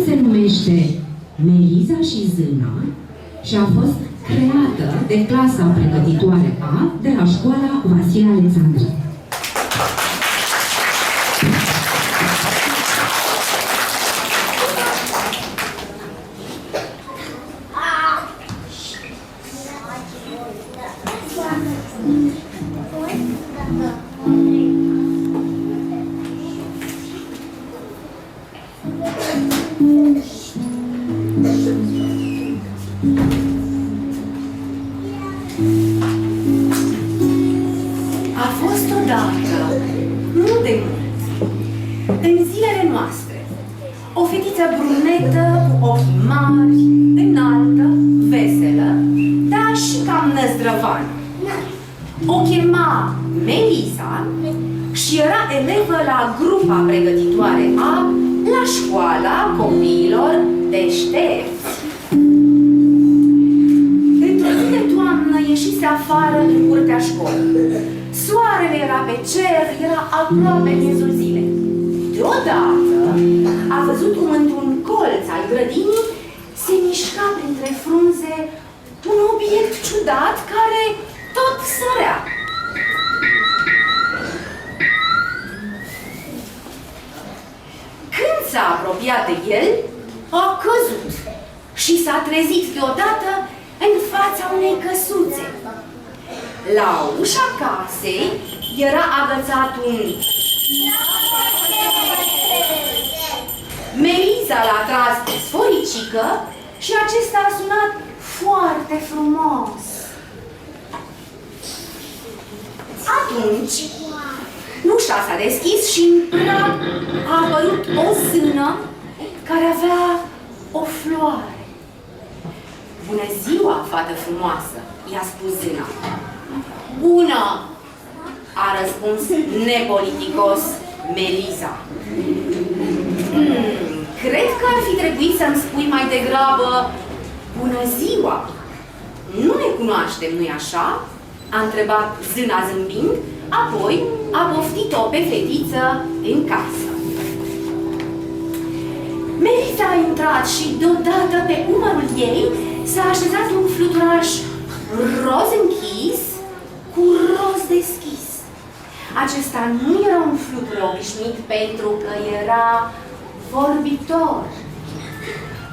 se numește Meliza și Zâna și a fost creată de clasa pregătitoare A de la școala Vasile Alexandru. A fost odată, nu de mult, în zilele noastre, o fetiță brunetă cu ochi mari, înaltă, veselă, dar și cam năzdrăvană. O chema Melisa și era elevă la grupa pregătitoare A la școala copiilor deștepți. Într-o zi de toamnă ieșise afară în curtea școlii. Soarele era pe cer, era aproape miezul zilei. Deodată a văzut cum într-un colț al grădinii se mișca printre frunze un obiect ciudat care tot sărea. Când s-a apropiat de el, a căzut și s-a trezit deodată în fața unei căsuțe. La ușa casei era agățat un... Melisa l-a tras de sforicică și acesta a sunat foarte frumos. Atunci, ușa s-a deschis și în prag a apărut o zână care avea o floare. Bună ziua, fată frumoasă, i-a spus zâna. Bună, a răspuns nepoliticos Melisa. Cred că ar fi trebuit să-mi spui mai degrabă bună ziua. Nu ne cunoaștem, nu-i așa? A întrebat zâna zâmbind, apoi a poftit-o pe fetiță în casă. Melisa a intrat și deodată pe umărul ei s-a așezat un fluturaș roz închis cu roz deschis. Acesta nu era un fluture obișnuit pentru că era vorbitor.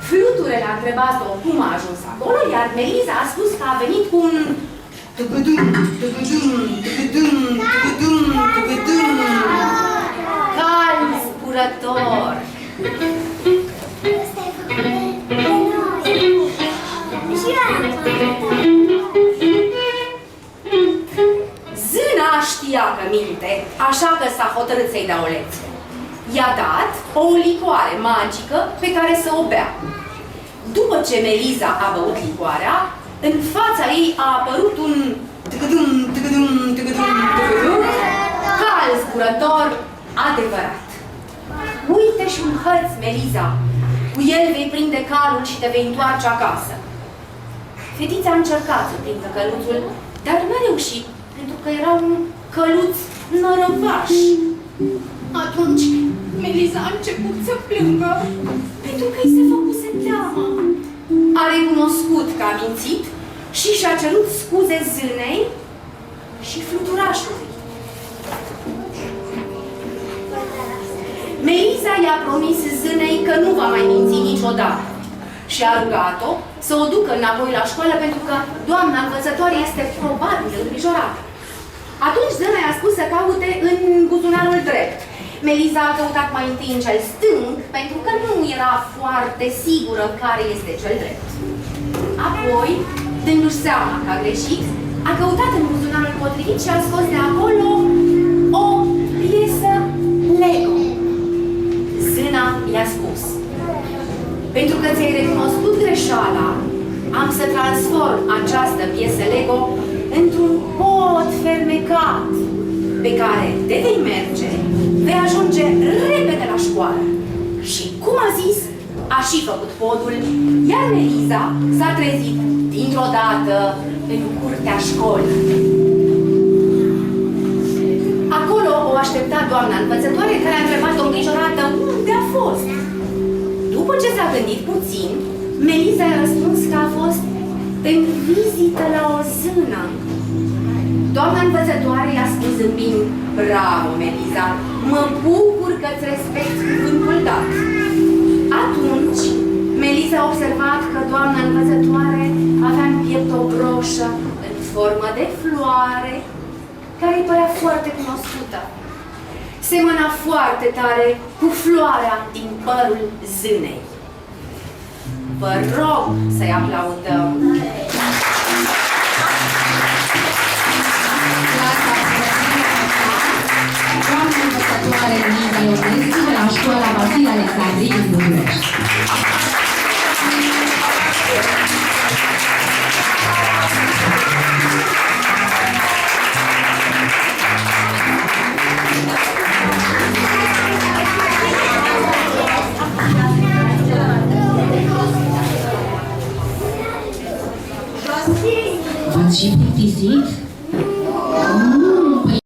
Fluturele a întrebat-o cum a ajuns acolo, iar Melisa a spus că a venit cu un tugudum, tugudum, tugudum, tugudum, tugudum, calm zburător. Zâna știa că minte, așa că s-a hotărât să-i dea o lecție. I-a dat o licoare magică pe care să o bea. După ce Melisa a băut licoarea, în fața ei a apărut un tăgădum, tăgădum, tăgădum, tăgădum, cal zburător adevărat. Uite și un hăț, Melisa. Cu el vei prinde calul și te vei întoarce acasă. Fetița a încercat să prindă căluțul, dar nu a reușit, pentru că era un căluț nărăvaș. Atunci, Melisa a început să plângă, pentru că îi se făcuse teamă. A recunoscut că a mințit și și-a cerut scuze zânei și fluturașului. Melisa i-a promis zânei că nu va mai minți niciodată și a rugat-o să o ducă înapoi la școală pentru că doamna învățătoare este probabil îngrijorată. Atunci zâna i-a spus să caute în buzunarul drept. Melisa a căutat mai întâi în cel stâng pentru că nu era foarte sigură care este cel drept. Apoi, dându-și seama că a greșit, a căutat în buzunarul potrivit și a scos de acolo o piesă Lego. Zâna i-a spus: pentru că ți-ai recunoscut greșeala, am să transform această piesă Lego într-un pod fermecat pe care te vei merge, vei ajunge repede la școală. Și cum a zis, a și făcut podul, iar Melisa s-a trezit dintr-o dată în curtea școlii. Acolo o aștepta doamna învățătoare, care a întrebat-o îngrijorată unde a fost. După ce s-a gândit puțin, Meliza a răspuns că a fost în vizită la o zână. Doamna învățătoare i-a spus zâmbind: bravo, Meliza, mă bucur că-ți respecti cuvântul dat. Atunci, Meliza a observat că doamna învățătoare avea în piept o broșă în formă de floare, care îi părea foarte cunoscută. Semăna foarte tare cu floarea din părul zânei. Vă rog să-i aplaudăm! Doamna învățătoare Liza Ionescu de la școala Vasile Alexandrii din București. V-ați și plictisit?